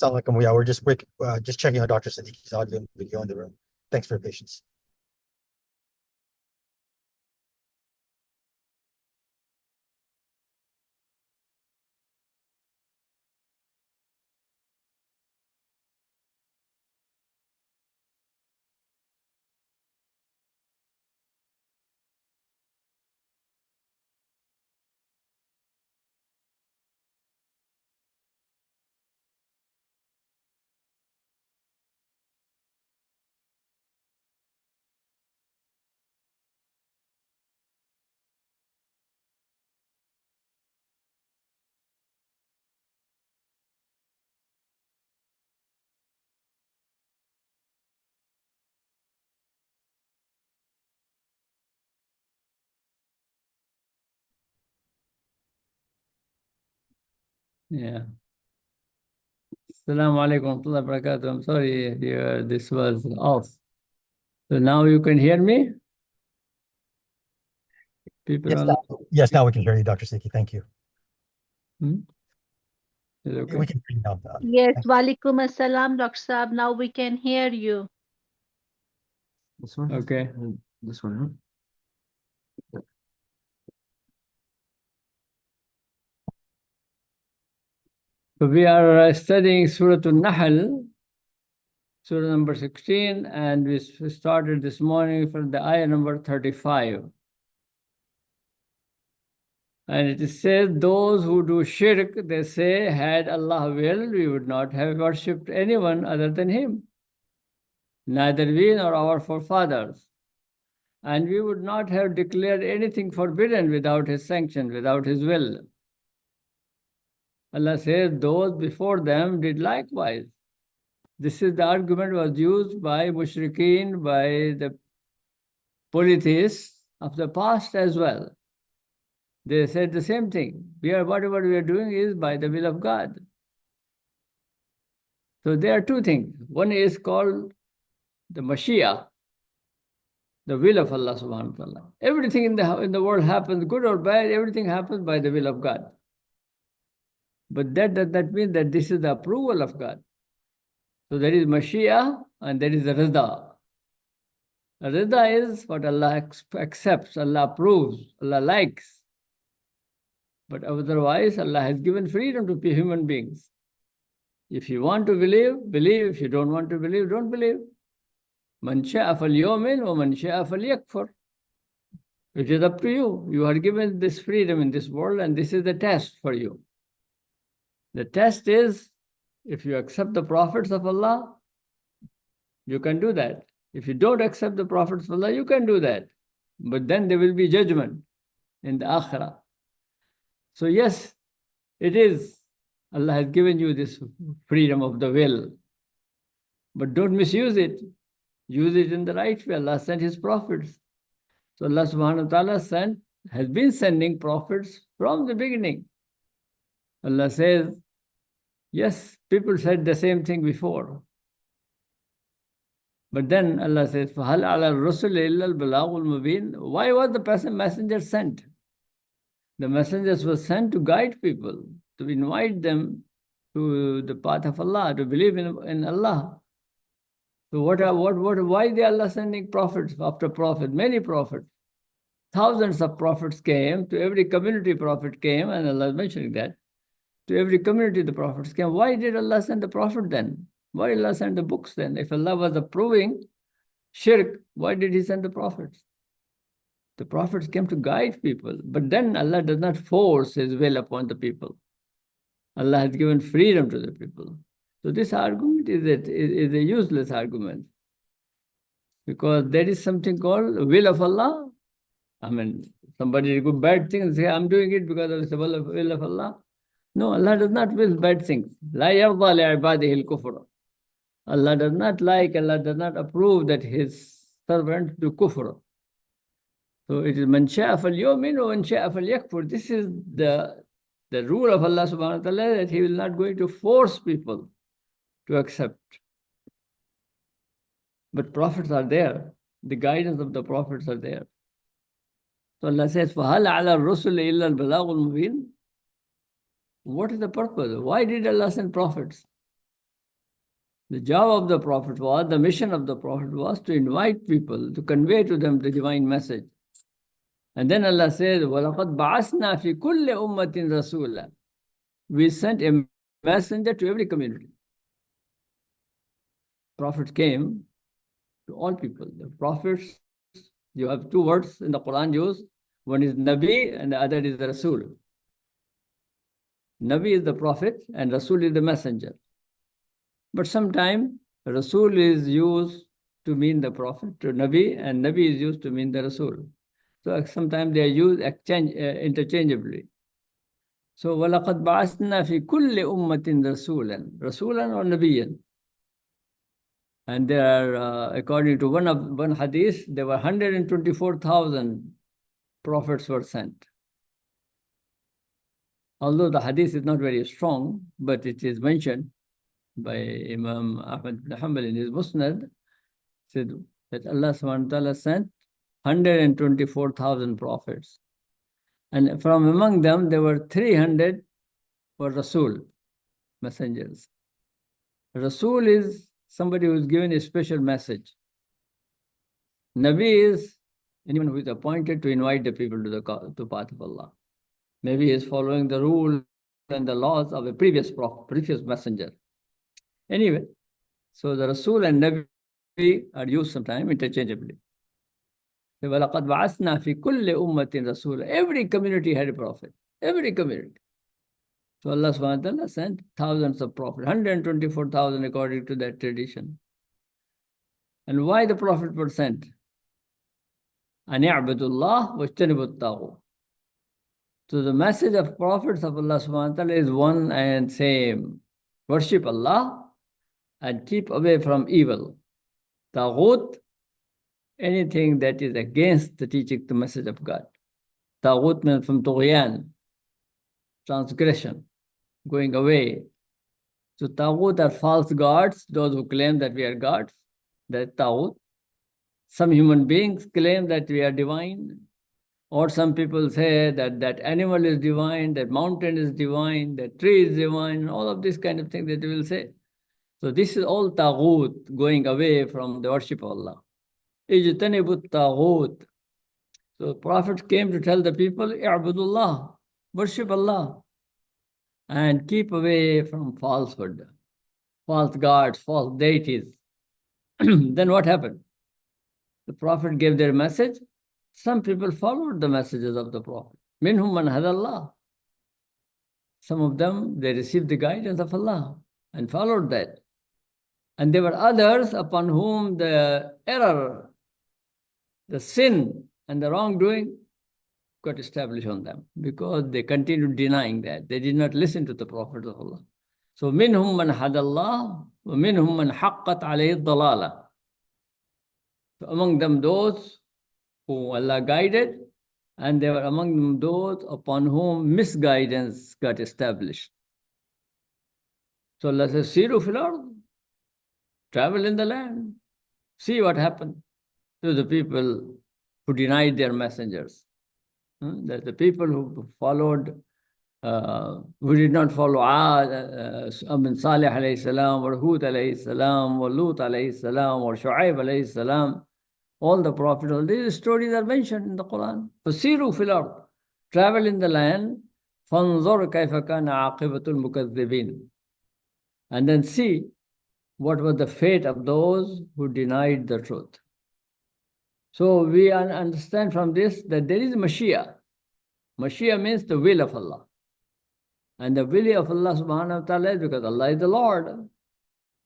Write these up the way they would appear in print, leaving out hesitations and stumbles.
Assalamu alaikum. Yeah, we're just checking out Dr. Siddiqi's audio and video in the room. Thanks for your patience. Yeah. Assalamu alaikum wa rahmatullahi wa barakatuh. I'm sorry, this was off. So now you can hear me? People Yes, are now we can hear you, Dr. Siddiqi. Thank you. Is it okay? We can hear you now. Yes, walaikum assalam, Dr. Saab. Now we can hear you. This one? Okay. This one, huh? So we are studying Surah Al-Nahl, Surah number 16, and we started this morning from the ayah number 35. And it says, those who do shirk, they say, had Allah willed, we would not have worshipped anyone other than Him, neither we nor our forefathers. And we would not have declared anything forbidden without His sanction, without His will. Allah says, those before them did likewise. This is the argument was used by mushrikeen, by the polytheists of the past as well. They said the same thing. Whatever we are doing is by the will of God. So there are two things. One is called the Mashiach, the will of Allah subhanahu wa ta'ala. Everything in the world happens, good or bad, everything happens by the will of God. But that does not mean that this is the approval of God. So there is Mashiach and there is the Rida. Rida is what Allah accepts, Allah approves, Allah likes. But otherwise, Allah has given freedom to human beings. If you want to believe, believe. If you don't want to believe, don't believe. Man sha'a falyumin wa man sha'a falyakfur. It is up to you. You are given this freedom in this world, and this is the test for you. The test is, if you accept the prophets of Allah, you can do that. If you don't accept the prophets of Allah, you can do that. But then there will be judgment in the akhirah. So yes, it is. Allah has given you this freedom of the will. But don't misuse it. Use it in the right way. Allah sent His prophets. So Allah subhanahu wa ta'ala has been sending prophets from the beginning. Allah says, yes, people said the same thing before. But then Allah says, فَهَلْ عَلَى الرُّسُلِ إِلَّا الْبَلَاغُ الْمُبِينُ. Why was the messenger sent? The messengers were sent to guide people, to invite them to the path of Allah, to believe in Allah. So why did Allah sending prophets after prophet? Many prophets. Thousands of prophets came, to every community prophet came, and Allah is mentioning that. To every community the prophets came. Why did Allah send the prophet then? Why did Allah send the books then? If Allah was approving shirk, why did He send the prophets? The prophets came to guide people, but then Allah does not force His will upon the people. Allah has given freedom to the people. So this argument is a useless argument, because there is something called will of Allah. I mean, somebody do bad things, say, I'm doing it because of the will of Allah. No, Allah does not will bad things. La yarda li ibadihi al-kufr. Allah does not like, Allah does not approve that His servants do kufr. So it is man sha'a falyumin wa man sha'a falyakfur. This is the rule of Allah subhanahu wa ta'ala, that He will not going to force people to accept. But prophets are there. The guidance of the prophets are there. So Allah says, فَهَلْ عَلَى الرُّسُلِ إِلَّا الْبَلَاغُ الْمُبِينُ. What is the purpose? Why did Allah send prophets? The job of the Prophet was, the mission of the Prophet was to invite people, to convey to them the divine message. And then Allah says, وَلَقَدْ بَعَثْنَا فِي كُلِّ أُمَّةٍ رَسُولًا. We sent a messenger to every community. Prophet came to all people. The prophets, you have two words in the Qur'an used. One is Nabi and the other is the Rasul. Nabi is the prophet and Rasul is the messenger. But sometimes Rasul is used to mean the prophet, to Nabi, and Nabi is used to mean the Rasul. So sometimes they are used interchangeably. So وَلَقَدْ بَعَثْنَا فِي كُلِّ أُمَّةٍ رَسُولًا. Rasulan or Nabiyan. And there are, according to one hadith, there were 124,000 prophets were sent. Although the hadith is not very strong, but it is mentioned by Imam Ahmad ibn Hanbal in his Musnad, said that Allah subhanahu wa ta'ala sent 124,000 prophets. And from among them, there were 300 were Rasul, messengers. Rasul is somebody who is given a special message. Nabi is anyone who is appointed to invite the people to the path of Allah. Maybe he is following the rule and the laws of a previous messenger. Anyway, so the Rasul and Nabi are used sometimes interchangeably. وَلَقَدْ بَعَثْنَا فِي كُلِّ أُمَّةٍ رَسُولًا. Every community had a prophet. Every community. So Allah subhanahu wa ta'ala sent thousands of prophets, 124,000 according to that tradition. And why the prophet was sent? أَنِ اعْبُدُوا اللَّهَ وَاجْتَنِبُوا الطَّاغُوتَ. So the message of prophets of Allah subhanahu wa ta'ala is one and same. Worship Allah and keep away from evil. Taghut, anything that is against the teaching, the message of God. Taghut means from tughyan, transgression, going away. So Taghut are false gods, those who claim that we are gods. That Taghut. Some human beings claim that we are divine. Or some people say that that animal is divine, that mountain is divine, that tree is divine, all of these kind of things that they will say. So this is all Taghut, going away from the worship of Allah. Ijtanibut Taghut. So Prophet came to tell the people, I'budullah, worship Allah, and keep away from falsehood, false gods, false deities. Then what happened? The Prophet gave their message. Some people followed the messages of the Prophet. Minhum man hadallah. Some of them, they received the guidance of Allah and followed that. And there were others upon whom the error, the sin, and the wrongdoing got established on them because they continued denying that. They did not listen to the Prophet of Allah. So, minhum man hadallah, wa minhum man haqqat alayhi dalala. So among them those who Allah guided, and there were among them those upon whom misguidance got established. So Allah says, Siru fil ard, travel in the land, see what happened to the people who denied their messengers. That the people who followed, who did not follow Salih alayhi salam, or Hud alayhi salam, or Lut alayhi salam, or Shu'aib alayhi salam, all the prophets, all these stories are mentioned in the Quran. فَسِيرُوا فِي الْأَرْضِ, travel in the land, فَانْظُرْ كَيْفَ كَانَ عَاقِبَةُ الْمُكَذِّبِينَ, and then see what was the fate of those who denied the truth. So we understand from this that there is Mashiach. Mashiach means the will of Allah. And the will of Allah subhanahu wa ta'ala is because Allah is the Lord.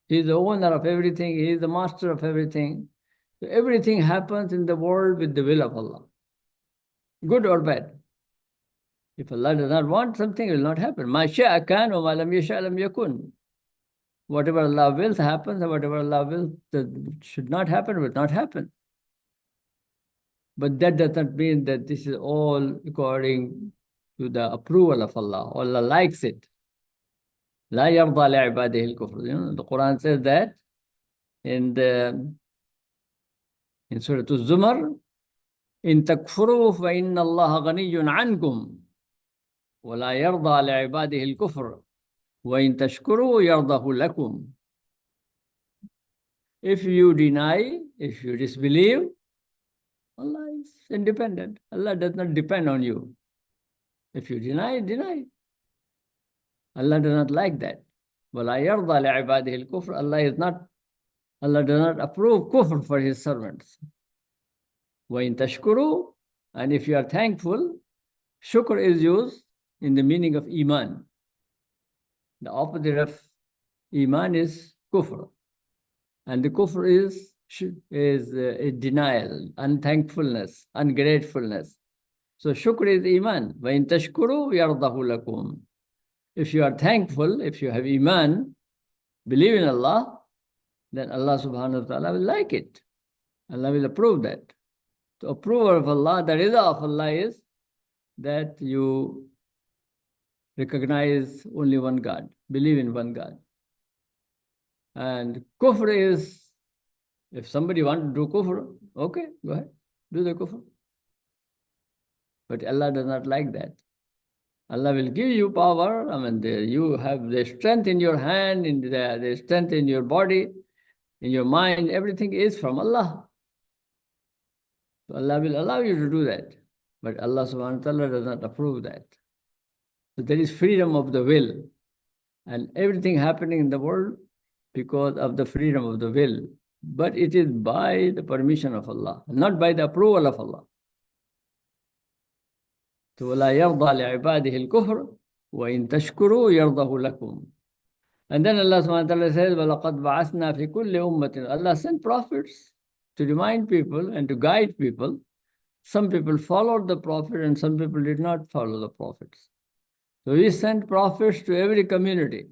He is the owner of everything. He is the master of everything. So everything happens in the world with the will of Allah. Good or bad. If Allah does not want something, it will not happen. مَا شَاءَ كَانَ وَمَا لَمْ يَشَاء لَمْ يَكُنْ. Whatever Allah wills happens, and whatever Allah wills that should not happen will not happen. But that does not mean that this is all according to the approval of Allah. Allah likes it. لَا يَرْضَى لِعِبَادِهِ الْكُفْرِ. The Quran says that in Surah Al-Zumar, إِن تَكْفُرُوا فَإِنَّ اللَّهَ غَنِيٌّ عَنْكُمْ وَلَا يَرْضَى لِعِبَادِهِ الْكُفْرِ وَإِن تَشْكُرُوا يَرْضَهُ لَكُمْ. If you deny, if you disbelieve, Allah is independent. Allah does not depend on you. If you deny, deny. Allah does not like that. وَلَا يَرْضَى لِعِبَادِهِ الْكُفْرِ. Allah does not approve kufr for his servants. وَإِن تَشْكُرُوا. And if you are thankful, shukr is used in the meaning of iman. The opposite of iman is kufr. And the kufr is denial, unthankfulness, ungratefulness. So shukr is iman. وَإِن تَشْكُرُوا يَرْضَهُ لَكُمْ. If you are thankful, if you have iman, believe in Allah, then Allah subhanahu wa ta'ala will like it. Allah will approve that. The approval of Allah, the rida of Allah is that you recognize only one God, believe in one God. And kufr is, if somebody wants to do kufr, okay, go ahead, do the kufr. But Allah does not like that. Allah will give you power. I mean, you have the strength in your hand, in the strength in your body, in your mind. Everything is from Allah. So Allah will allow you to do that. But Allah subhanahu wa ta'ala does not approve that. So there is freedom of the will. And everything happening in the world because of the freedom of the will. But it is by the permission of Allah, not by the approval of Allah. وَلَا يَرْضَى لِعِبَادِهِ الْكُفْرِ وَإِن تَشْكُرُوا يَرْضَهُ لَكُمْ. And then Allah subhanahu wa ta'ala says, وَلَقَدْ بَعَثْنَا فِي كُلِّ أُمَّةٍ. Allah sent prophets to remind people and to guide people. Some people followed the prophet and some people did not follow the prophets. So we sent prophets to every community,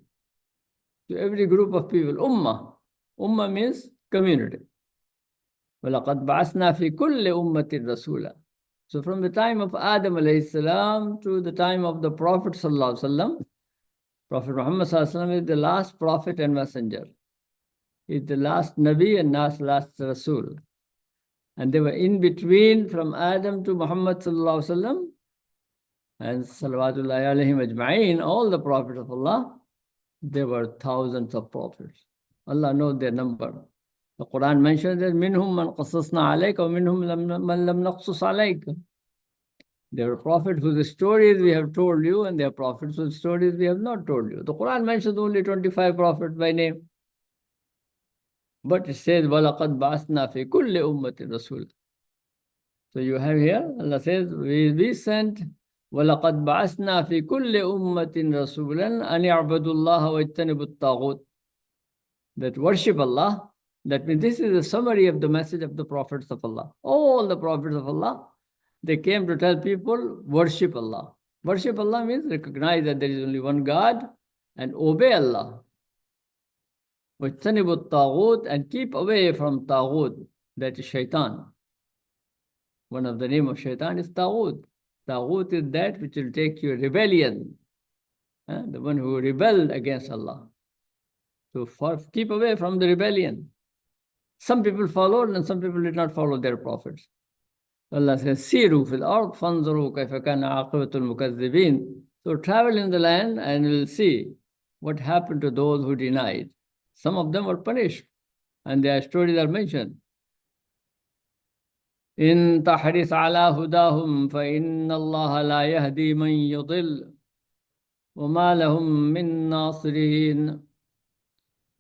to every group of people. Ummah. Ummah means community. وَلَقَدْ بَعَثْنَا فِي كُلِّ أُمَّةٍ رَسُولًا. So from the time of Adam alayhi salam to the time of the Prophet sallallahu alaihi wasallam, Prophet Muhammad sallallahu alaihi wasallam is the last prophet and messenger. He's the last Nabi and last Rasul. And they were in between from Adam to Muhammad sallallahu alaihi wasallam and salawatullahi alayhim ajma'in, all the prophets of Allah. There were thousands of prophets. Allah knows their number. The Qur'an mentions that minhum man qasasna alayka wa minhum man lam naqsus alayka. There are prophets whose stories we have told you, and there are prophets whose stories we have not told you. The Qur'an mentions only 25 prophets by name. But it says, وَلَقَدْ بَعَثْنَا فِي كُلِّ أُمَّةٍ رَسُولًا. So you have here, Allah says, we sent, وَلَقَدْ بَعَثْنَا فِي كُلِّ أُمَّةٍ رَسُولًا أَنِ اعْبُدُوا اللَّهَ وَاجْتَنِبُوا الطَّاغُوتَ. That worship Allah. That means this is a summary of the message of the prophets of Allah. All the prophets of Allah, they came to tell people, worship Allah. Worship Allah means recognize that there is only one God and obey Allah. وَاجْتَنِبُوا الطَّاغُوتَ. And keep away from Taghut, that is shaitan. One of the name of shaitan is Taghut. Taghut is that which will take you rebellion. The one who rebelled against Allah. So keep away from the rebellion. Some people followed and some people did not follow their prophets. Allah says, Siru fil ard fanzuru kayfa kana aqibatul mukazzibin. So travel in the land and we'll see what happened to those who denied. Some of them were punished and their stories are mentioned. In tahris ala hudahum fa inna Allah la yahdi man yudil wa ma lahum min nasirin.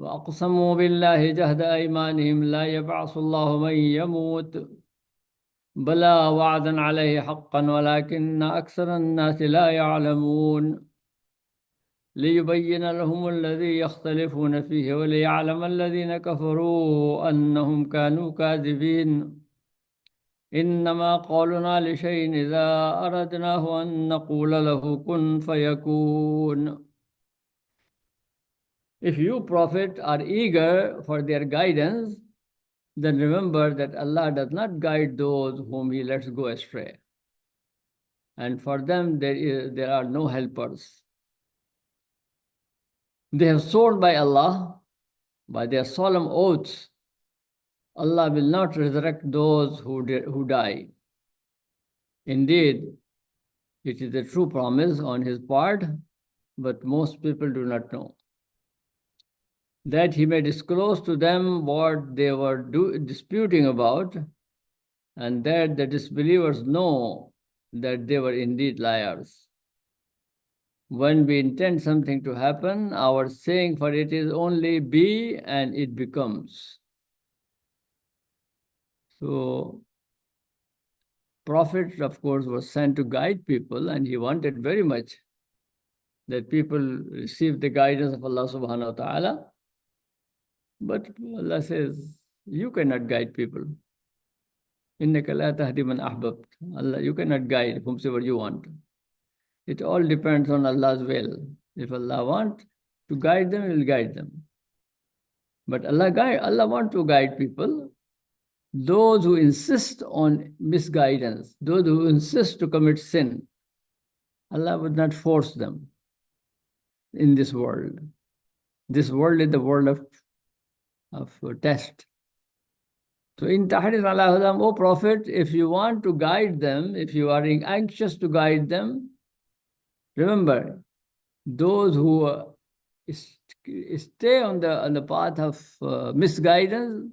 وَأَقْسَمُوا بِاللَّهِ جَهْدَ أَيْمَانِهِمْ لَا يَبْعَثُ اللَّهُ مَنْ يَمُوتُ بَلَى وَعْدًا عَلَيْهِ حَقًّا وَلَكِنَّ أَكْثَرَ النَّاسِ لَا يَعْلَمُونَ لِيُبَيِّنَ لَهُمُ الَّذِي يَخْتَلِفُونَ فِيهِ وَلِيَعْلَمَ الَّذِينَ كَفَرُوا أَنَّهُمْ كَانُوا كَاذِبِينَ إِنَّمَا قَوْلُنَا لِشَيْءٍ إِذَا أَرَدْنَاهُ أَن نَّقُولَ لَهُ كُن فَيَكُونُ. If you, Prophet, are eager for their guidance, then remember that Allah does not guide those whom He lets go astray. And for them, there are no helpers. They have sworn by Allah, by their solemn oaths, Allah will not resurrect those who die. Indeed, it is a true promise on His part, but most people do not know. that he may disclose to them what they were disputing about, and that the disbelievers know that they were indeed liars. When we intend something to happen, our saying for it is only be, and it becomes. So, Prophet, of course, was sent to guide people, and he wanted very much that people receive the guidance of Allah subhanahu wa ta'ala. But Allah says, you cannot guide people. إِنَّكَ لَا تَهْدِي مَنْ أَحْبَبْتَ. Allah, you cannot guide whomsoever you want. It all depends on Allah's will. If Allah wants to guide them, He will guide them. But Allah wants to guide people. Those who insist on misguidance, those who insist to commit sin, Allah would not force them in this world. This world is the world of test. So in Tahrir ala Hudam, O Prophet, if you want to guide them, if you are anxious to guide them, remember, those who stay on the path of misguidance,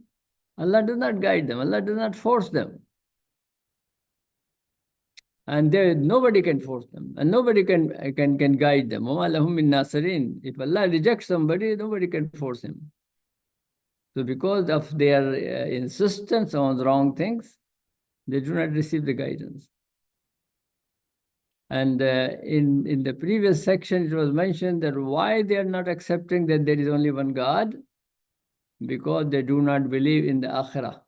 Allah does not guide them. Allah does not force them. And nobody can force them. And nobody can guide them. وَمَا لَهُم مِّن نَاصِرِينَ. If Allah rejects somebody, nobody can force him. So because of their insistence on wrong things, they do not receive the guidance. And in the previous section, it was mentioned that why they are not accepting that there is only one God, because they do not believe in the Akhirah.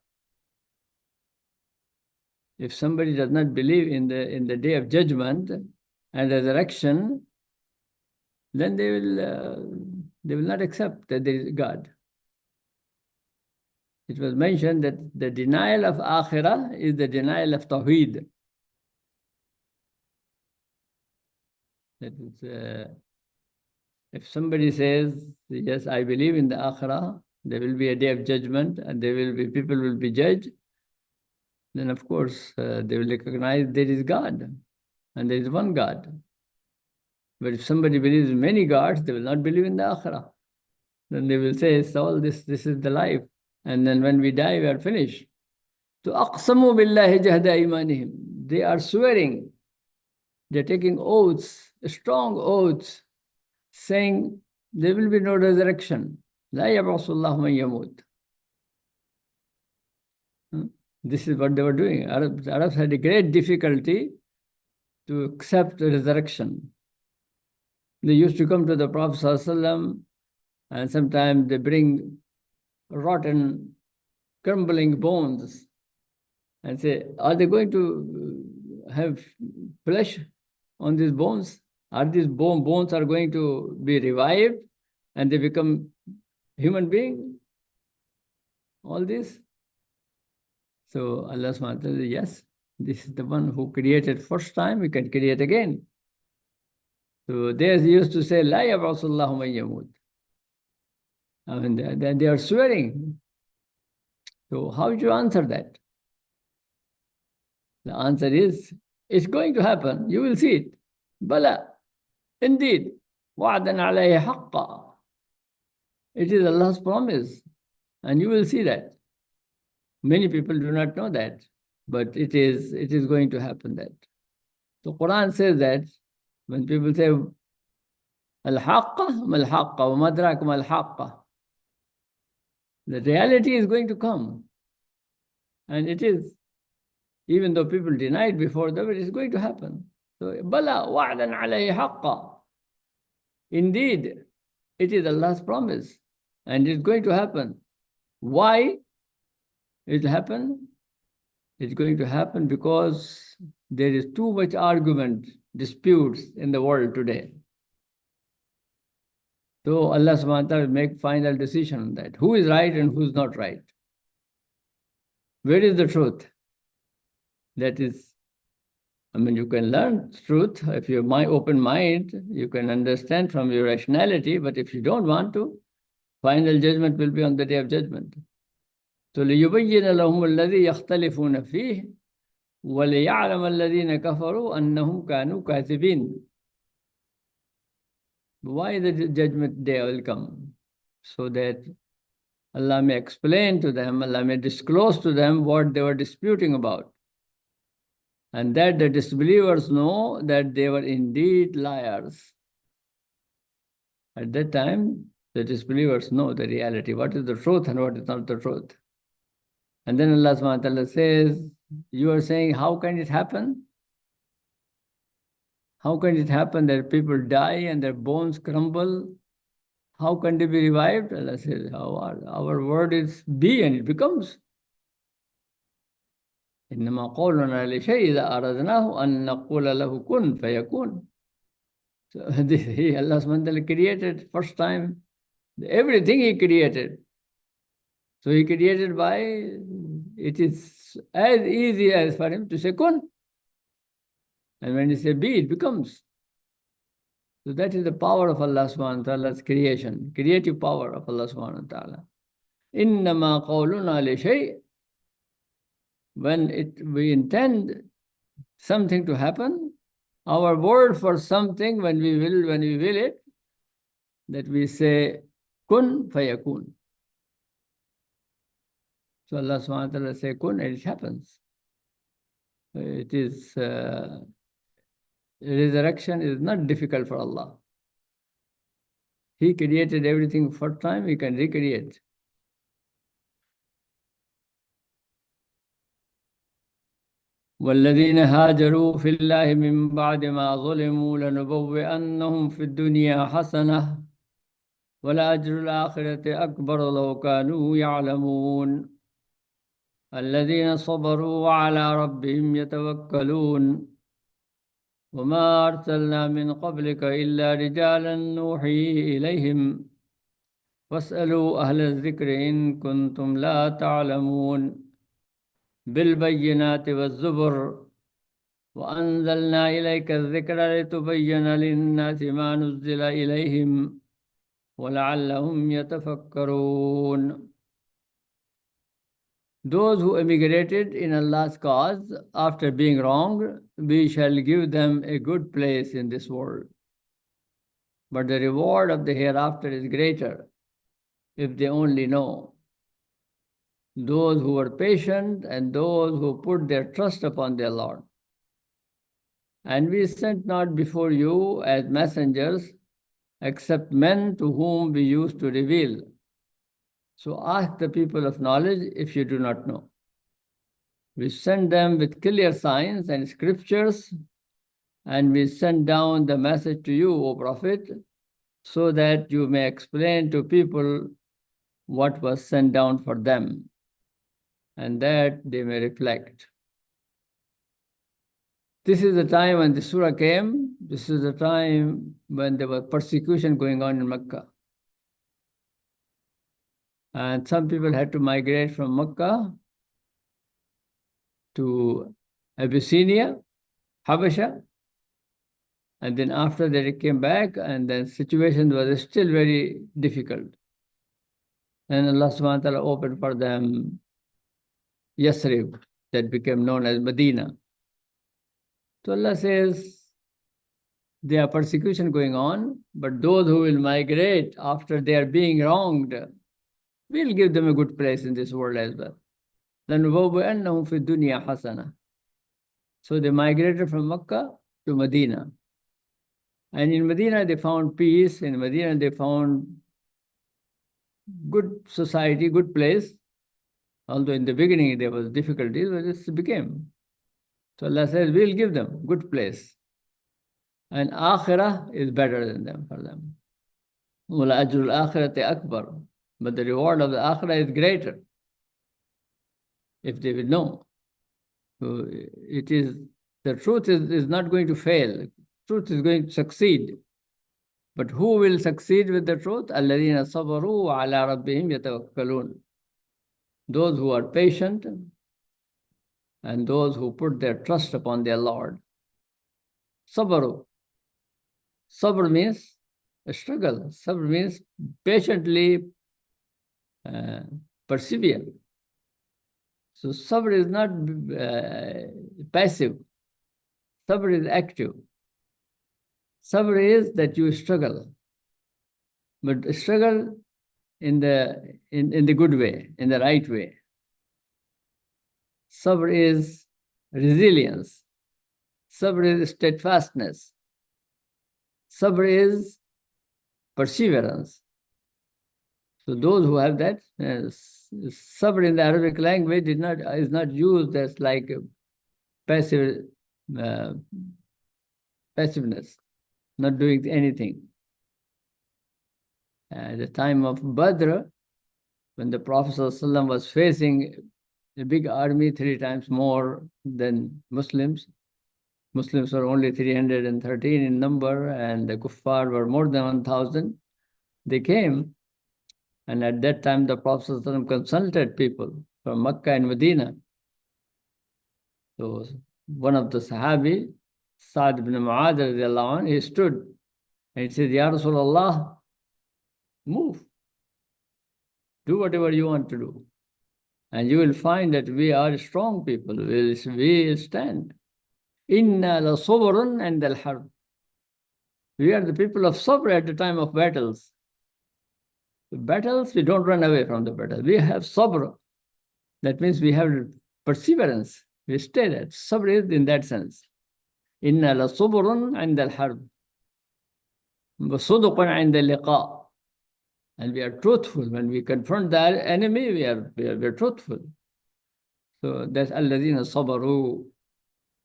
If somebody does not believe in the day of judgment and resurrection, then they will not accept that there is God. It was mentioned that the denial of Akhirah is the denial of Tawheed. That is, if somebody says, yes, I believe in the Akhirah, there will be a day of judgment, and people will be judged, then of course they will recognize there is God, and there is one God. But if somebody believes in many gods, they will not believe in the Akhirah. Then they will say, it's all this is the life. And then when we die, we are finished. So أَقْسَمُوا بِاللَّهِ جَهْدَ إِيمَانِهِمْ. They are swearing. They're taking oaths, strong oaths, saying there will be no resurrection. لَا يَبْعَثُ اللَّهُ مَنْ يَمُوتُ. This is what they were doing. The Arabs had a great difficulty to accept the resurrection. They used to come to the Prophet ﷺ, and sometimes they bring rotten, crumbling bones and say, are they going to have flesh on these bones? Are these bones are going to be revived and they become human beings? All this? So Allah subhanahu wa ta'ala says, yes, this is the one who created first time, we can create again. So they used to say, La yab'asullahu man yamut. And they are swearing. So how do you answer that? The answer is, it's going to happen. You will see it. Bala, indeed. Wa'adan alayhi haqqa. It is Allah's promise. And you will see that. Many people do not know that. But it is going to happen that. So Qur'an says that when people say, Al-haqqa, mal-haqqa, wa madrak mal-haqqa. The reality is going to come. And it is. Even though people denied before that, it is going to happen. So, Bala wa'dan alayhi haqqa. Indeed, it is Allah's promise. And it's going to happen. Why it will happen? It's going to happen because there is too much argument, disputes in the world today. So Allah subhanahu wa ta'ala will make final decision on that. Who is right and who is not right? Where is the truth? That is, you can learn truth. If you have open mind, you can understand from your rationality, but if you don't want to, final judgment will be on the day of judgment. So لِيُبَيِّنَ لَهُمُ الَّذِي يَخْتَلِفُونَ فِيهِ وَلِيَعْلَمَ الَّذِينَ كَفَرُوا أَنَّهُمْ كَانُوا كَاذِبِينَ. Why the judgment day will come? so that Allah may explain to them, Allah may disclose to them what they were disputing about. And that the disbelievers know that they were indeed liars. At that time, the disbelievers know the reality, what is the truth and what is not the truth. And then Allah subhanahu wa ta'ala says, you are saying, how can it happen? How can it happen that people die and their bones crumble? How can they be revived? Allah says, our word is be and it becomes. إنما قولنا لشيء إذا أردناه أن نقول له كن فيكون. So Allah subhanahu wa ta'ala created first time everything He created. So He created by, it is as easy as for Him to say kun. And when He say be, it becomes. So that is the power of Allah subhanahu wa ta'ala's creation, creative power of Allah subhanahu wa ta'ala. إنما قولنا لشيء, when we intend something to happen, our word for something, when we will it, that we say kun fayakun. So Allah subhanahu wa ta'ala say kun and it happens. It is resurrection is not difficult for Allah. He created everything first time, He can recreate. والذين هاجروا في الله من بعد ما ظلموا لنبوئنهم في الدنيا حسنة ولأجر الآخرة أكبر لو كانوا يعلمون الذين صبروا وعلى ربهم يتوكلون وما أرسلنا من قبلك إلا رجالا نوحي إليهم واسألوا أهل الذكر إن كنتم لا تعلمون بالبينات والزبر وأنزلنا إليك الذكر لتبين للناس ما نزل إليهم ولعلهم يتفكرون. Those who emigrated in Allah's cause after being wronged, we shall give them a good place in this world. But the reward of the hereafter is greater, if they only know. Those who were patient and those who put their trust upon their Lord. And we sent not before you as messengers, except men to whom we used to reveal. So ask the people of knowledge if you do not know. We send them with clear signs and scriptures, and we send down the message to you, O Prophet, so that you may explain to people what was sent down for them, and that they may reflect. This is the time when the surah came. This is the time when there was persecution going on in Mecca. And some people had to migrate from Mecca to Abyssinia, Habasha. And then after that, it came back, and then situation was still very difficult. And Allah subhanahu wa ta'ala opened for them Yasrib, that became known as Medina. So Allah says, there are persecution going on, but those who will migrate after they are being wronged, we'll give them a good place in this world as well. لَنُبَوِّئَنَّهُمْ فِي الدُّنْيَا حَسَنَةً. So they migrated from Mecca to Medina. And in Medina they found peace, in Medina they found good society, good place. Although in the beginning there was difficulties, but it became. So Allah says, we'll give them good place. And akhirah is better than them, for them. وَلَأَجْرُ الْآخِرَةِ أَكْبَرُ. But the reward of the akhirah is greater, if they will know. So it is, the truth is not going to fail. Truth is going to succeed. But who will succeed with the truth? الَّذِينَ صَبَرُوا وَعَلَىٰ رَبِّهِمْ يَتَوَكَّلُونَ. Those who are patient and those who put their trust upon their Lord. Sabaru. Sabr means a struggle. Sabr means patiently persevere. So sabr is not passive. Sabr is active. Sabr is that you struggle. But struggle in the good way, in the right way. Sabr is resilience. Sabr is steadfastness. Sabr is perseverance. So those who have that, sabr in the Arabic language is not used as like passive passiveness, not doing anything. At the time of Badr, when the Prophet ﷺ was facing a big army 3 times more than Muslims, Muslims were only 313 in number, and the kuffar were more than 1,000. They came, and at that time the Prophet ﷺ consulted people from Mecca and Medina. So one of the Sahabi, Sa'd ibn Mu'adh, he stood and he said, Ya Rasulullah, move. Do whatever you want to do. And you will find that we are strong people. We will stand. Inna la sabrun and al harb. We are the people of sabr at the time of battles. The battles, we don't run away from the battle. We have sabr. That means we have perseverance. We stay there. Sabr is in that sense. Inna la sabrun and al harb. Suduqun and al liqa. And we are truthful. When we confront the enemy, we are truthful. So that's alladhina sabaru.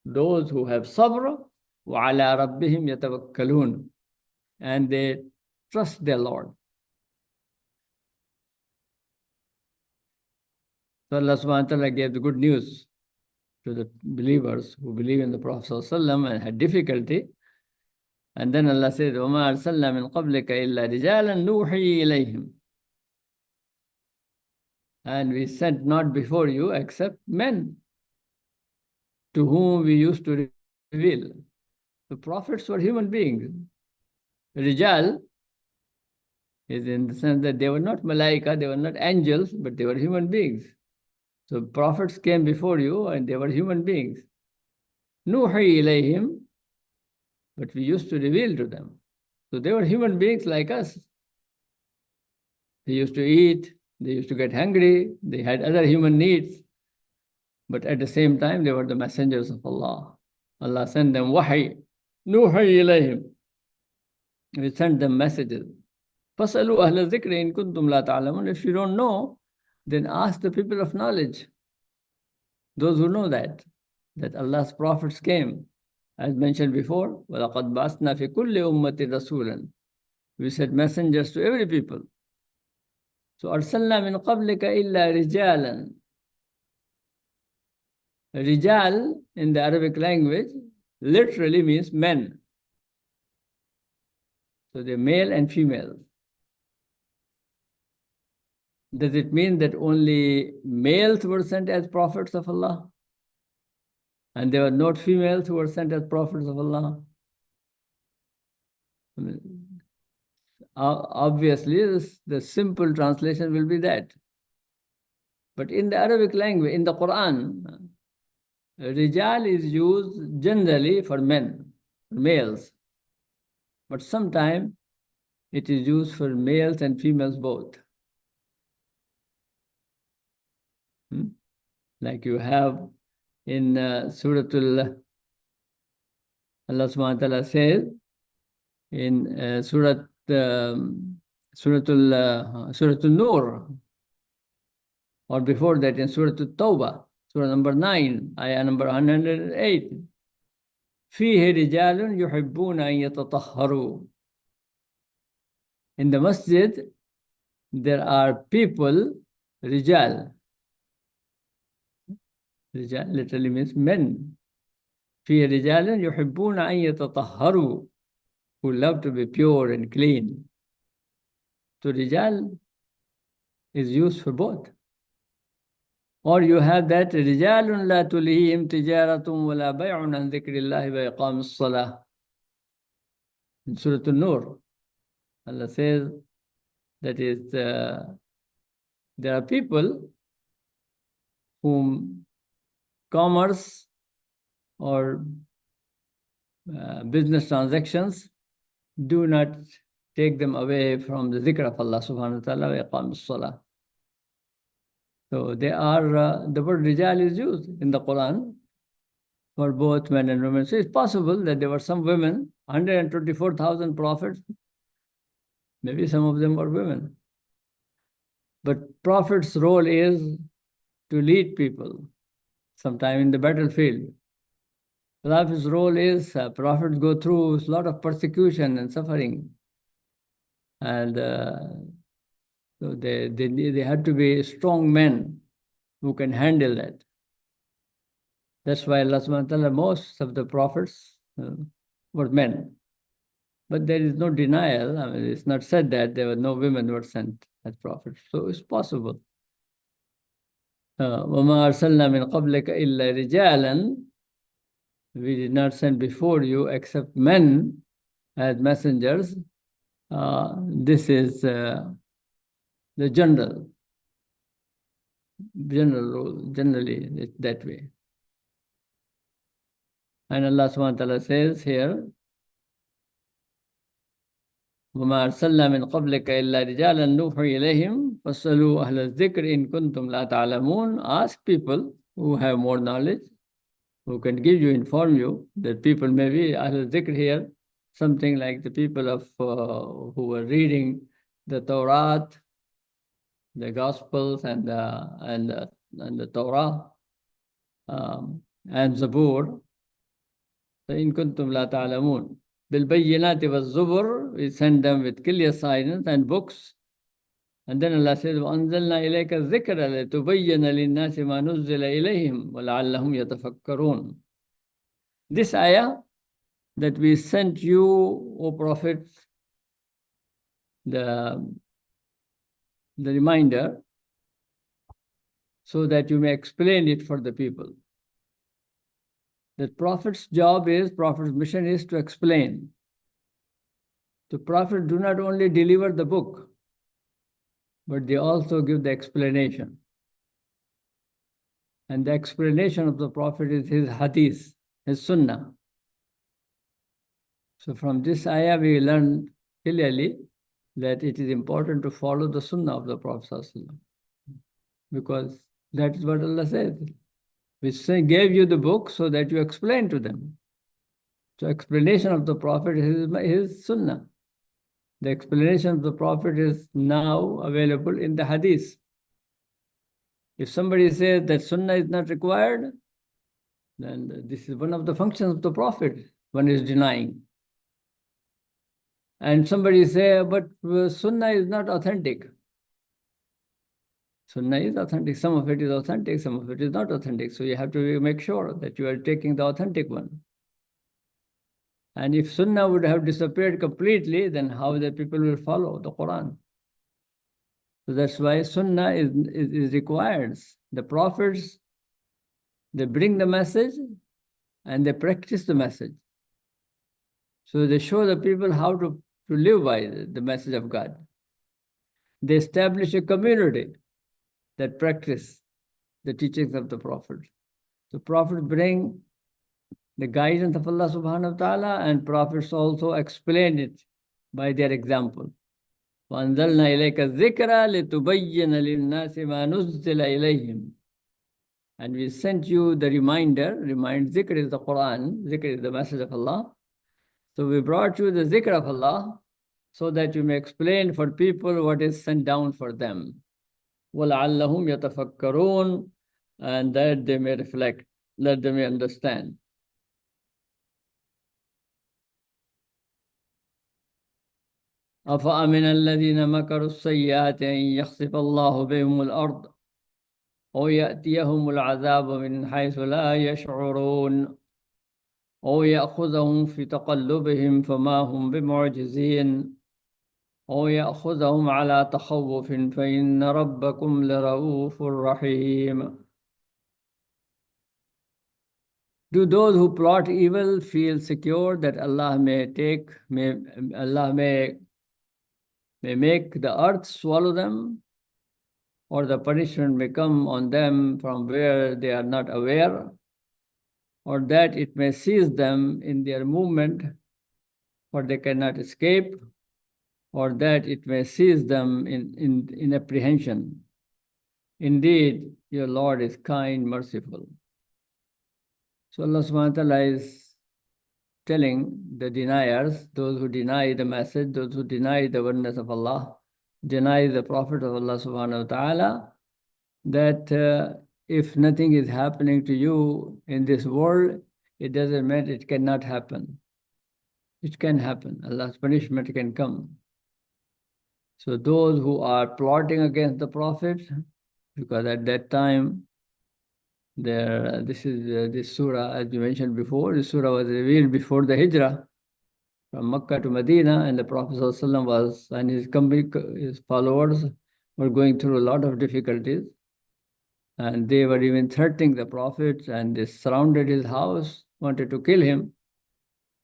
Those who have sabr, وَعَلَىٰ رَبِّهِمْ يَتَوَكَّلُونَ, and they trust their Lord. So Allah subhanahu wa ta'ala gave the good news to the believers who believe in the Prophet ﷺ and had difficulty. And then Allah said, وَمَا أَرْسَلْنَا مِنْ قَبْلِكَ إِلَّا رِجَالًا نُوحِي إِلَيْهِمْ. And we sent not before you except men to whom we used to reveal. The prophets were human beings. Rijal is in the sense that they were not malaika, they were not angels, but they were human beings. So prophets came before you and they were human beings. Nuhi ilayhim, but we used to reveal to them. So they were human beings like us. They used to eat, they used to get hungry, they had other human needs. But at the same time, they were the messengers of Allah. Allah sent them wahi. Nuhi ilayhim. We sent them messages. فَاسْأَلُوا أَهْلَ الذِّكْرِ إِن كُنتُمْ لَا تَعْلَمُونَ. If you don't know, then ask the people of knowledge. Those who know that Allah's prophets came. As mentioned before, وَلَقَدْ بَعَثْنَا فِي كُلِّ أُمَّةٍ رَسُولًا. We sent messengers to every people. So أَرْسَلْنَا مِنْ قَبْلِكَ إِلَّا رِجَالًا. Rijal in the Arabic language literally means men. So they're male and female. Does it mean that only males were sent as prophets of Allah? And there were not females who were sent as prophets of Allah? Obviously, the simple translation will be that. But in the Arabic language, in the Qur'an, Rijal is used generally for men, males. But sometimes it is used for males and females both. Like you have in Surah Allah subhanahu wa ta'ala says in Surah Al-Nur, or before that in Surah Al-Tawbah, Surah number 9, ayah number 108. فِيهِ رِجَالٌ يُحِبُّونَ أَن يَتَطَهَّرُوا. In the masjid, there are people, Rijal. Rijal literally means men. فِيهِ رِجَالٌ يُحِبُّونَ أَن يَتَطَهَّرُوا, who love to be pure and clean. So Rijal is used for both. Or you have that رِجَالٌ لَا تُلْهِهِمْ تِجَارَةٌ وَلَا بَيْعٌ عَنْ ذِكْرِ اللَّهِ وَإِقَامِ الصَّلَاةِ. In Surah Al-Nur, Allah says that is, there are people whom commerce or business transactions do not take them away from the zikr of Allah subhanahu wa ta'ala, wa iqam as-salah. So they are, the word rijal is used in the Qur'an for both men and women. So it's possible that there were some women, 124,000 prophets, maybe some of them were women. But prophet's role is to lead people, sometime in the battlefield. Prophet's role is, prophets go through a lot of persecution and suffering. And so they had to be strong men who can handle that. That's why Allah subhanahu wa ta'ala, most of the prophets were men. But there is no denial. I mean, it's not said that there were no women who were sent as prophets. So it's possible. وَمَا أَرْسَلْنَا مِنْ قَبْلِكَ إِلَّا رِجَالًا. We did not send before you except men as messengers. This is the general rule, generally it's that way. And Allah subhanahu wa ta'ala says here, وَمَا أَرْسَلْنَا مِنْ قَبْلِكَ إِلَّا رِجَالًا نُوحِي إِلَيْهِمْ فَاسْأَلُوا أَهْلَ الذِّكْرِ إِن كُنتُمْ لَا تَعْلَمُونَ. Ask people who have more knowledge, who can give you, inform you. That people may be Ahl al-Dhikr here, something like the people of who were reading the Torah, the Gospels, and the Torah, and Zabur. فَإِن كُنتُمْ لَا تَعْلَمُونَ بِالْبَيِّنَاتِ وَالزُّبُرِ. We send them with clear signs and books. And then Allah says, وَأَنزَلْنَا إِلَيْكَ الذِّكْرَ لِتُبَيِّنَ لِلنَّاسِ مَا نُزِّلَ إِلَيْهِمْ وَلَعَلَّهُمْ يَتَفَكَّرُونَ. This ayah, that we sent you, O prophets, the reminder, so that you may explain it for the people. The prophet's job is, prophet's mission is to explain. The prophets do not only deliver the book, but they also give the explanation. And the explanation of the prophet is his hadith, his sunnah. So from this ayah we learn clearly that it is important to follow the sunnah of the Prophet ﷺ, because that is what Allah says. We gave you the book so that you explain to them. So explanation of the Prophet is his sunnah. The explanation of the Prophet is now available in the hadith. If somebody says that sunnah is not required, then this is one of the functions of the Prophet one is denying. And somebody say, but sunnah is not authentic. Sunnah is authentic. Some of it is authentic, some of it is not authentic. So you have to make sure that you are taking the authentic one. And if sunnah would have disappeared completely, then how the people will follow the Qur'an? So that's why sunnah is required. The prophets, they bring the message and they practice the message. So they show the people how to live by the message of God. They establish a community that practice the teachings of the Prophet. The Prophets bring the guidance of Allah subhanahu wa ta'ala, and prophets also explain it by their example. وَأَنزَلْنَا إِلَيْكَ الذِّكْرَ لِتُبَيِّنَ لِلنَّاسِ مَا نُزِّلَ إِلَيْهِمْ. And we sent you the reminder. Zikr is the Qur'an. Zikr is the message of Allah. So we brought you the zikr of Allah so that you may explain for people what is sent down for them. وَلَعَلَّهُمْ يَتَفَكَّرُونَ. And that they may reflect, that they may understand. أَفَأَمِنَ الَّذِينَ مَكَرُوا السَّيِّئَاتِ أَن يَخْسِفَ اللَّهُ بِهِمُ الْأَرْضَ أَوْ يَأْتِيَهُمُ الْعَذَابُ مِنْ حَيْثُ لَا يَشْعُرُونَ أَوْ يَأْخُذَهُمْ فِي تَقَلُّبِهِمْ فَمَا هُمْ بِمُعْجِزِينَ أَوْ يَأْخُذَهُمْ عَلَى تَخَوُّفٍ فَإِنَّ رَبَّكُمْ لَرَءُوفٌ رَحِيمٌ. Do those who plot evil feel secure that Allah may make the earth swallow them, or the punishment may come on them from where they are not aware, or that it may seize them in their movement, for they cannot escape, or that it may seize them in apprehension. Indeed, your Lord is kind, merciful. So Allah subhanahu wa ta'ala is telling the deniers, those who deny the message, those who deny the oneness of Allah, deny the Prophet of Allah subhanahu wa ta'ala, that if nothing is happening to you in this world, it doesn't mean it cannot happen. It can happen. Allah's punishment can come. So those who are plotting against the Prophet, because at that time, this surah, as you mentioned before, the surah was revealed before the Hijrah from Makkah to Medina, and the Prophet ﷺ was, and his followers were going through a lot of difficulties. And they were even threatening the Prophet, and they surrounded his house, wanted to kill him.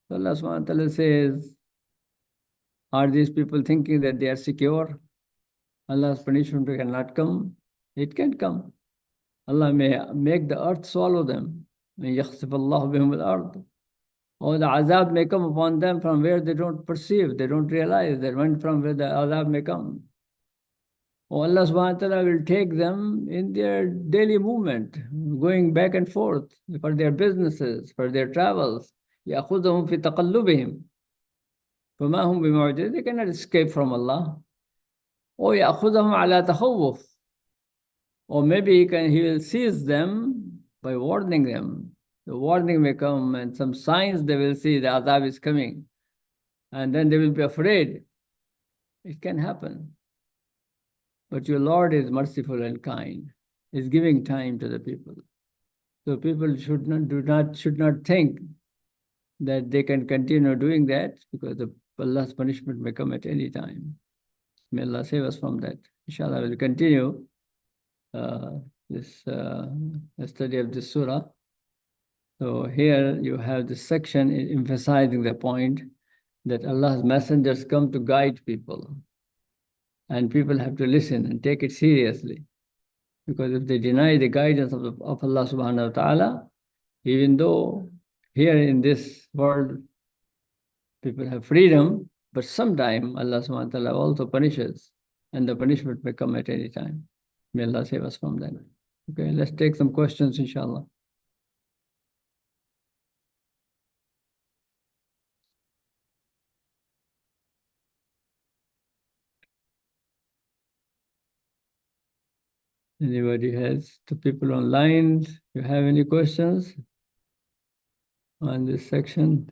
So Allah subhanahu wa ta'ala says, are these people thinking that they are secure? Allah's punishment cannot come. It can come. Allah may make the earth swallow them. Or the azab may come upon them from where they don't perceive, they don't realize that when from where the azab may come. Or Allah subhanahu wa ta'ala will take them in their daily movement, going back and forth for their businesses, for their travels. يَأْخُذَهُمْ فِي تَقَلُّبِهِمْ فَمَا هُمْ بِمُعْجِزِينَ. They cannot escape from Allah. Or يَأْخُذَهُمْ عَلَى تَخَوُّفٍ. Or maybe he will seize them by warning them. The warning may come, and some signs they will see the azab is coming. And then they will be afraid. It can happen. But your Lord is merciful and kind. Is giving time to the people. So people should not think that they can continue doing that, because Allah's punishment may come at any time. May Allah save us from that. Inshallah, we'll continue the study of this surah. So here you have this section emphasizing the point that Allah's messengers come to guide people. And people have to listen and take it seriously. Because if they deny the guidance of Allah subhanahu wa ta'ala, even though here in this world people have freedom, but sometime Allah subhanahu wa ta'ala also punishes, and the punishment may come at any time. May Allah save us from that. Okay, let's take some questions, inshallah. Anybody has, the people online, you have any questions on this section?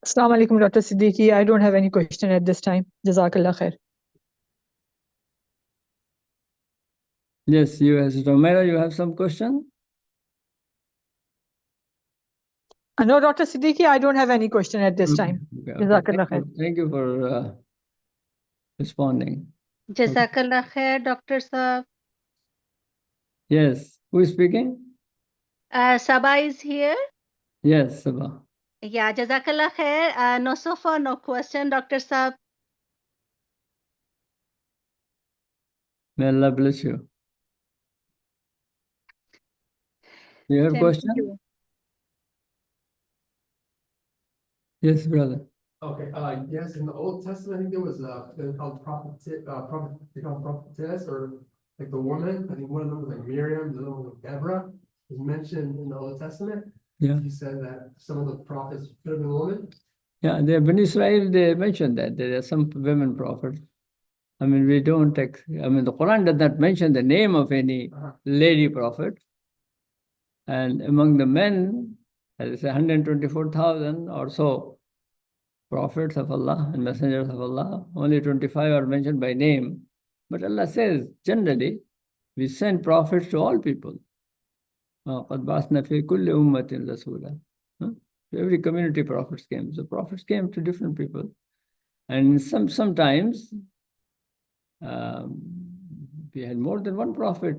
Assalamu alaikum, Dr. Siddiqi. I don't have any question at this time. Jazakallah khair. Yes, you, Sister Umaira, you have some question? No, Dr. Siddiqi, I don't have any question at this time. Okay. Jazakallah khair. Thank you for responding. Jazakallah khair, Dr. Saab. Yes, who is speaking? Sabah is here. Yes, Sabah. Yeah, Jazakallah khair. No so far, no question, Dr. Saab. May Allah bless you. You have a Thank question? you. Yes, brother. Okay, yes, in the Old Testament, I think there was they're called prophetess, or like the woman. I think one of them was like Miriam, the other one was Deborah, is mentioned in the Old Testament. Yeah. He said that some of the prophets could have been women. Yeah, the Ben Israel, they mentioned that there are some women prophets. I mean, we don't take, I mean, the Quran does not mention the name of any lady prophet. And among the men, there is 124,000 or so prophets of Allah and messengers of Allah. Only 25 are mentioned by name. But Allah says, generally, we send prophets to all people. قَدْ بَعَثْنَا فِي كُلِّ أُمَّةٍ رَسُولًا. Every community prophets came. So prophets came to different people. And sometimes we had more than one prophet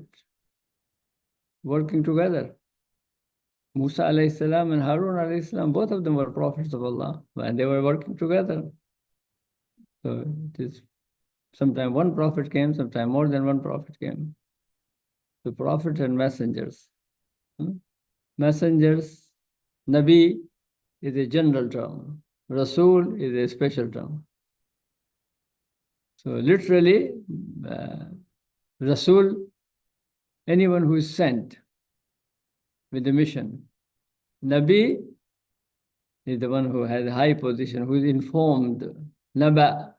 working together. Musa alayhi salam and Harun alayhi salam, both of them were prophets of Allah, and they were working together. So it is sometimes one prophet came, sometimes more than one prophet came. The prophets and messengers. Messengers, Nabi is a general term. Rasul is a special term. So literally, Rasul, anyone who is sent with a mission. Nabi is the one who has a high position, who is informed. Naba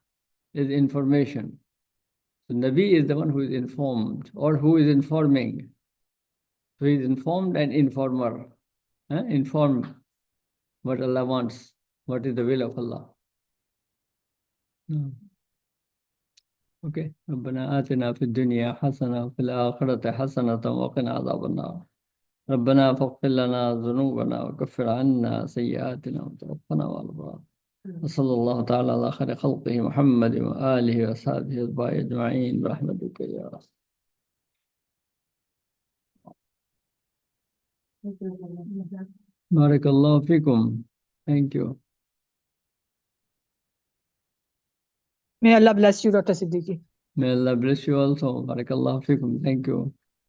is information. So Nabi is the one who is informed or who is informing. So he is informed and informer. Inform what Allah wants, what is the will of Allah. Okay. ربنا آتنا في الدنيا حسنة وفي الآخرة حسنة وقنا عذاب النار. ربنا فاغفر لنا ذنوبنا وكفر عنا سيئاتنا وتوفنا مع الأبرار. وصلى الله تعالى على خير خلقه محمد وآله وأصحابه أجمعين برحمتك يا رب. بارك الله فيكم. Thank you. May Allah bless you, Dr. Siddiqi. May Allah bless you also. Barakallahu fikum. Thank you.